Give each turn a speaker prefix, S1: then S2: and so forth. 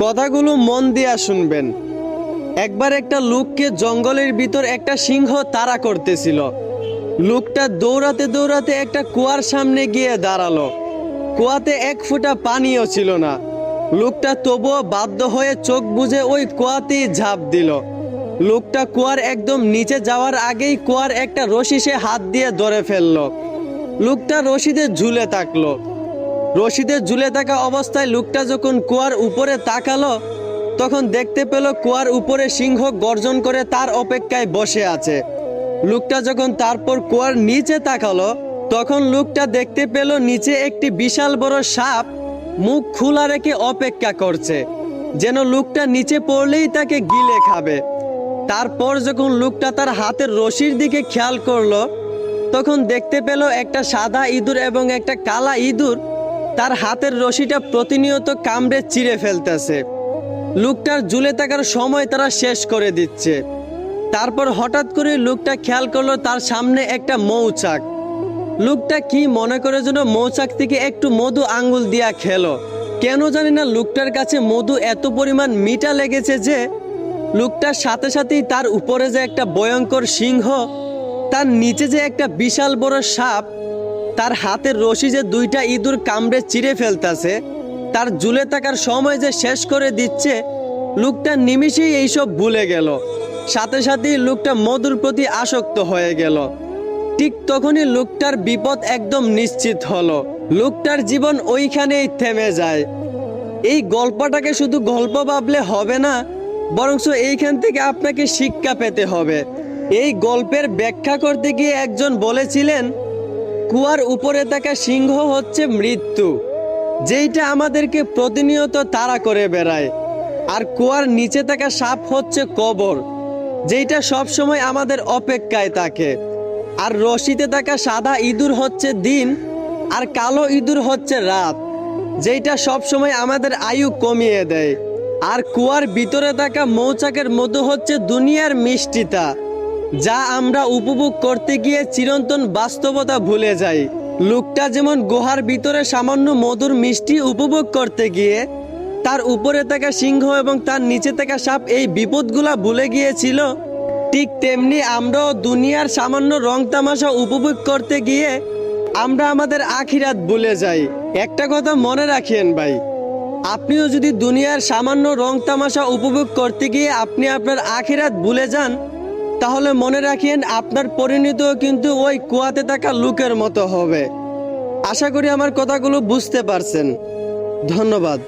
S1: কথাগুলো মন দিয়া শুনবেন। একবার একটা লোককে জঙ্গলের ভিতর একটা সিংহ তাড়া করতেছিল। লোকটা দৌড়াতে দৌড়াতে একটা কুয়ার সামনে গিয়ে দাঁড়ালো। কুয়াতে এক ফোঁটা পানিও ছিল না। লোকটা তবুও বাধ্য হয়ে চোখ বুজে ওই কুয়াতেই ঝাঁপ দিল। লোকটা কুয়ার একদম নিচে যাওয়ার আগেই কুয়ার একটা রশি সে হাত দিয়ে ধরে ফেললো। লোকটা রশিদে ঝুলে থাকলো। রশিদে ঝুলে থাকা অবস্থায় লোকটা যখন কুয়ার উপরে তাকালো, তখন দেখতে পেল কুয়ার উপরে সিংহ গর্জন করে তার অপেক্ষায় বসে আছে। লোকটা যখন তারপর কুয়ার নিচে তাকালো, তখন লোকটা দেখতে পেল নিচে একটি বিশাল বড় সাপ মুখ খোলা রেখে অপেক্ষা করছে, যেন লোকটা নিচে পড়লেই তাকে গিলে খাবে। তারপর যখন লোকটা তার হাতের রশির দিকে খেয়াল করলো, তখন দেখতে পেল একটা সাদা ইঁদুর এবং একটা কালা ইঁদুর তার হাতের রশিটা প্রতিনিয়ত কামড়ে চিড়ে ফেলতেছে। লোকটার ঝুলে থাকার সময় তারা শেষ করে দিচ্ছে। তারপর হঠাৎ করে লোকটা খেয়াল করলো তার সামনে একটা মৌচাক। লোকটা কি মনে করে যেন মৌচাক থেকে একটু মধু আঙ্গুল দিয়া খেলো। কেন জানি না লোকটার কাছে মধু এত পরিমাণ মিঠা লেগেছে যে লোকটার সাথে সাথেই তার উপরে যে একটা ভয়ঙ্কর সিংহ, তার নিচে যে একটা বিশাল বড় সাপ, তার হাতের রশি যে দুইটা ইঁদুর কামড়ে চিড়ে ফেলতেছে, তার ঝুলে থাকার সময় যে শেষ করে দিচ্ছে, লোকটা নিমিষেই এইসব ভুলে গেল। সাথে সাথেই লোকটা মধুর প্রতি আসক্ত হয়ে গেল। ঠিক তখনই লোকটার বিপদ একদম নিশ্চিত হলো। লোকটার জীবন ওইখানেই থেমে যায়। এই গল্পটাকে শুধু গল্প ভাবলে হবে না, বরঞ্চ এইখান থেকে আপনাকে শিক্ষা পেতে হবে। এই গল্পের ব্যাখ্যা করতে গিয়ে একজন বলেছিলেন, কুয়ার উপরে থাকা সিংহ হচ্ছে মৃত্যু, যেইটা আমাদেরকে প্রতিনিয়ত তাড়া করে বেড়ায়। আর কুয়ার নিচে থাকা সাপ হচ্ছে কবর, যেইটা সবসময় আমাদের অপেক্ষায় থাকে। আর রশিতে থাকা সাদা ইঁদুর হচ্ছে দিন, আর কালো ইঁদুর হচ্ছে রাত, যেইটা সবসময় আমাদের আয়ু কমিয়ে দেয়। আর কুয়ার ভিতরে থাকা মৌচাকের মধু হচ্ছে দুনিয়ার মিষ্টিতা, যা আমরা উপভোগ করতে গিয়ে চিরন্তন বাস্তবতা ভুলে যাই। লোকটা যেমন গুহার ভিতরে সামান্য মধুর মিষ্টি উপভোগ করতে গিয়ে তার উপরে থাকা সিংহ এবং তার নিচে থাকা সাপ এই বিপদগুলা ভুলে গিয়েছিল, ঠিক তেমনি আমরাও দুনিয়ার সামান্য রং তামাশা উপভোগ করতে গিয়ে আমরা আমাদের আখিরাত ভুলে যাই। একটা কথা মনে রাখেন ভাই, আপনিও যদি দুনিয়ার সামান্য রং তামাশা উপভোগ করতে গিয়ে আপনি আপনার আখিরাত ভুলে যান, তাহলে মনে রাখেন আপনার পরিণতিও কিন্তু ওই কুয়াতে থাকা লোকের মতো হবে। আশা করি আমার কথাগুলো বুঝতে পারছেন। ধন্যবাদ।